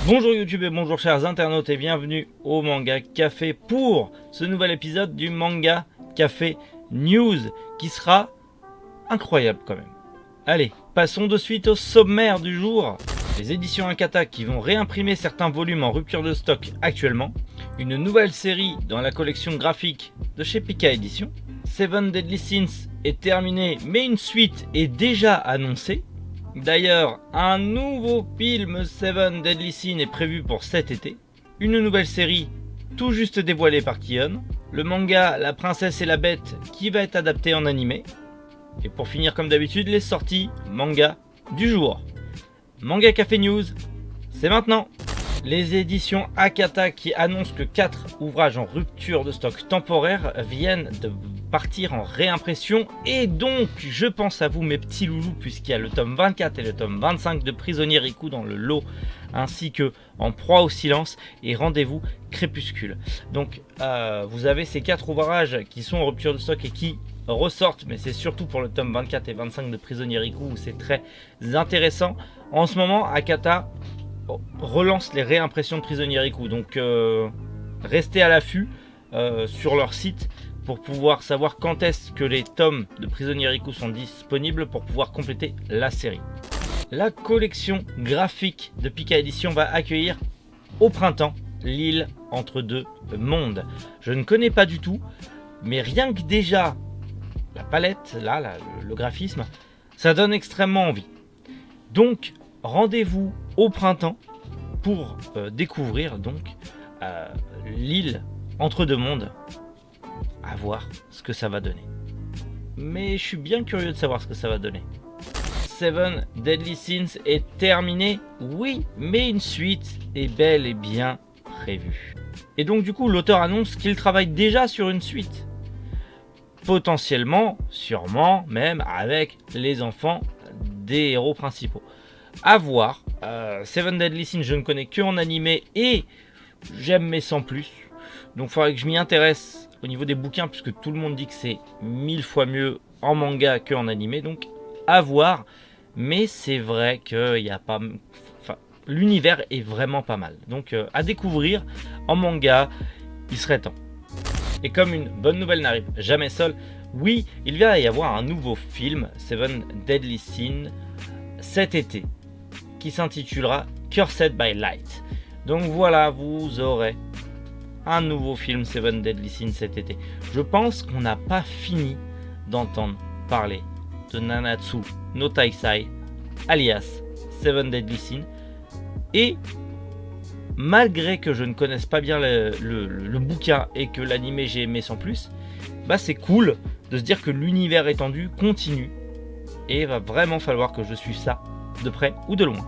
Bonjour YouTube et bonjour chers internautes et bienvenue au Manga Café pour ce nouvel épisode du Manga Café News qui sera incroyable quand même. Allez, passons de suite au sommaire du jour. Les éditions Akata qui vont réimprimer certains volumes en rupture de stock actuellement. Une nouvelle série dans la collection graphique de chez Pika Éditions. Seven Deadly Sins est terminé mais une suite est déjà annoncée. D'ailleurs, un nouveau film Seven Deadly Sins est prévu pour cet été. Une nouvelle série tout juste dévoilée par Kion. Le manga La Princesse et la Bête qui va être adapté en animé. Et pour finir comme d'habitude, les sorties manga du jour. Manga Café News, c'est maintenant. Les éditions Akata qui annoncent que 4 ouvrages en rupture de stock temporaire viennent de partir en réimpression. Et donc, je pense à vous mes petits loulous, puisqu'il y a le tome 24 et le tome 25 de Prisonnier Riku dans le lot, ainsi que En proie au silence et Rendez-vous Crépuscule. Donc, vous avez ces 4 ouvrages qui sont en rupture de stock et qui ressortent, mais c'est surtout pour le tome 24 et 25 de Prisonnier Riku où c'est très intéressant. En ce moment, Akata relance les réimpressions de Prisonnier Riku, donc restez à l'affût sur leur site pour pouvoir savoir quand est-ce que les tomes de Prisonnier Riku sont disponibles pour pouvoir compléter la série. La collection graphique de Pika Éditions va accueillir au printemps L'île entre deux mondes. Je ne connais pas du tout, mais rien que déjà la palette, là, le graphisme, ça donne extrêmement envie. Donc rendez-vous au printemps pour découvrir donc l'île entre deux mondes. À voir ce que ça va donner. Mais je suis bien curieux de savoir ce que ça va donner. Seven Deadly Sins est terminé, oui, mais une suite est bel et bien prévue. Et donc du coup, l'auteur annonce qu'il travaille déjà sur une suite. Potentiellement, sûrement, même avec les enfants des héros principaux. À voir. Seven Deadly Sins, je ne connais que en animé et j'aime mais sans plus. Donc il faudrait que je m'y intéresse au niveau des bouquins, puisque tout le monde dit que c'est 1000 fois mieux en manga qu'en animé. Donc à voir. Mais c'est vrai que y a pas... enfin, l'univers est vraiment pas mal. Donc à découvrir en manga, il serait temps. Et comme une bonne nouvelle n'arrive jamais seule, oui, il va y avoir un nouveau film, Seven Deadly Sins, cet été, qui s'intitulera Cursed by Light. Donc voilà, vous aurez un nouveau film Seven Deadly Sins cet été. Je pense qu'on n'a pas fini d'entendre parler de Nanatsu no Taisai, alias Seven Deadly Sins. Et malgré que je ne connaisse pas bien le bouquin et que l'animé j'ai aimé sans plus, bah c'est cool de se dire que l'univers étendu continue. Et il va vraiment falloir que je suive ça de près ou de loin.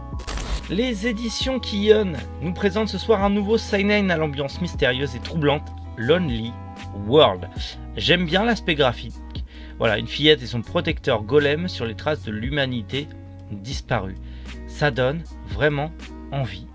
Les éditions Kion nous présentent ce soir un nouveau seinen à l'ambiance mystérieuse et troublante, Lonely World. J'aime bien l'aspect graphique. Voilà, une fillette et son protecteur golem sur les traces de l'humanité disparue. Ça donne vraiment envie.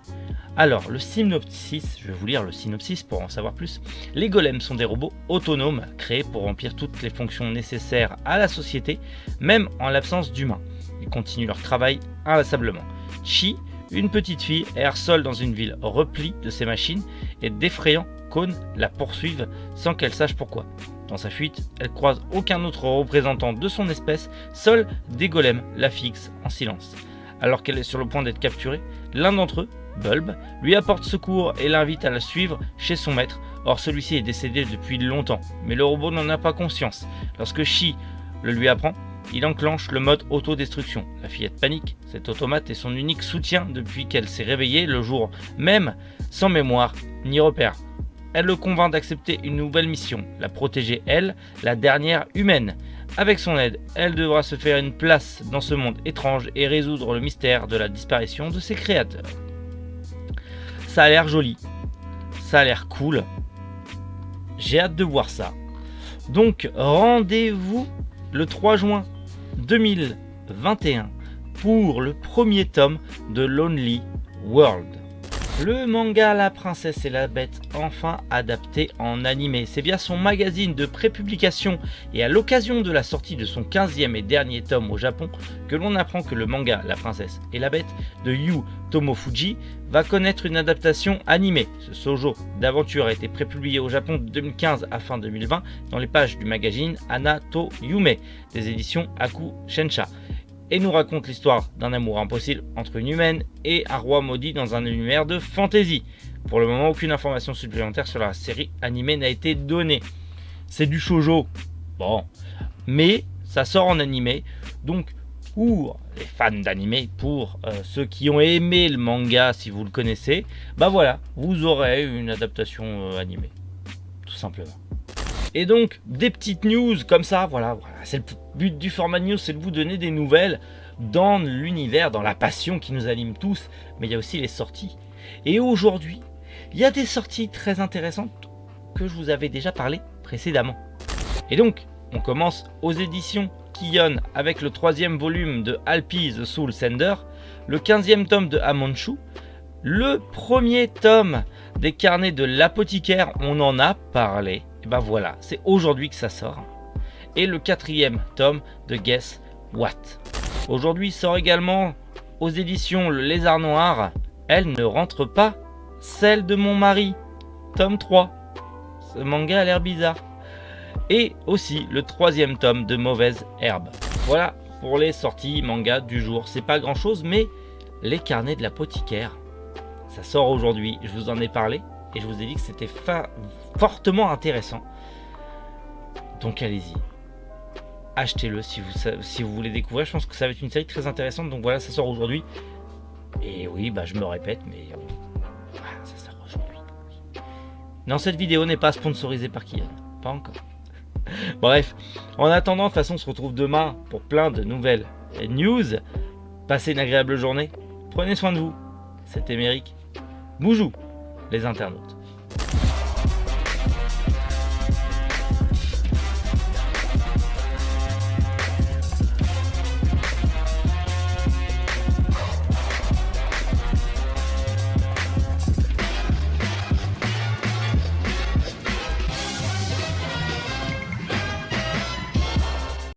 Alors, le synopsis, je vais vous lire le synopsis pour en savoir plus. Les golems sont des robots autonomes créés pour remplir toutes les fonctions nécessaires à la société, même en l'absence d'humains. Ils continuent leur travail inlassablement. Chi, une petite fille, erre seule dans une ville replie de ses machines et d'effrayants cônes la poursuivent sans qu'elle sache pourquoi. Dans sa fuite, elle croise aucun autre représentant de son espèce, seuls des golems la fixent en silence. Alors qu'elle est sur le point d'être capturée, l'un d'entre eux, Bulb, lui apporte secours et l'invite à la suivre chez son maître. Or celui-ci est décédé depuis longtemps, mais le robot n'en a pas conscience. Lorsque Chi le lui apprend, il enclenche le mode autodestruction. La fillette panique, cet automate est son unique soutien depuis qu'elle s'est réveillée le jour même, sans mémoire ni repère. Elle le convainc d'accepter une nouvelle mission, la protéger elle, la dernière humaine. Avec son aide, elle devra se faire une place dans ce monde étrange et résoudre le mystère de la disparition de ses créateurs. Ça a l'air joli, ça a l'air cool, j'ai hâte de voir ça. Donc rendez-vous le 3 juin 2021 pour le premier tome de Lonely World. Le manga La Princesse et la Bête enfin adapté en animé. C'est via son magazine de prépublication et à l'occasion de la sortie de son 15e et dernier tome au Japon que l'on apprend que le manga La Princesse et la Bête de Yu Tomofuji va connaître une adaptation animée. Ce shoujo d'aventure a été prépublié au Japon de 2015 à fin 2020 dans les pages du magazine Ana to Yume des éditions Aku Shensha, et nous raconte l'histoire d'un amour impossible entre une humaine et un roi maudit dans un univers de fantasy. Pour le moment, aucune information supplémentaire sur la série animée n'a été donnée. C'est du shoujo, bon, mais ça sort en animé, donc pour les fans d'animé, pour ceux qui ont aimé le manga, si vous le connaissez, bah voilà, vous aurez une adaptation animée, tout simplement. Et donc, des petites news comme ça, voilà, c'est le but du format news, c'est de vous donner des nouvelles dans l'univers, dans la passion qui nous anime tous, mais il y a aussi les sorties. Et aujourd'hui, il y a des sorties très intéressantes que je vous avais déjà parlé précédemment. Et donc, on commence aux éditions Kion avec le 3e volume de Alpi the Soul Sender, le 15e tome de Amanchu, le premier tome des carnets de l'apothicaire, on en a parlé. Et ben voilà, c'est aujourd'hui que ça sort. Et le 4e tome de Guess What. Aujourd'hui sort également aux éditions Le Lézard Noir, Elle ne rentre pas, celle de mon mari, tome 3. Ce manga a l'air bizarre. Et aussi le 3e tome de Mauvaise Herbe. Voilà pour les sorties manga du jour. C'est pas grand chose, mais les carnets de l'apothicaire, ça sort aujourd'hui. Je vous en ai parlé et je vous ai dit que c'était fortement intéressant. Donc allez-y, achetez-le si vous voulez découvrir. Je pense que ça va être une série très intéressante. Donc voilà, ça sort aujourd'hui. Et oui, bah je me répète, mais voilà, ça sort aujourd'hui. Non, cette vidéo n'est pas sponsorisée par Kion, pas encore. Bref, en attendant, de toute façon, on se retrouve demain pour plein de nouvelles news. Passez une agréable journée. Prenez soin de vous. C'était Méric. Boujou, les internautes.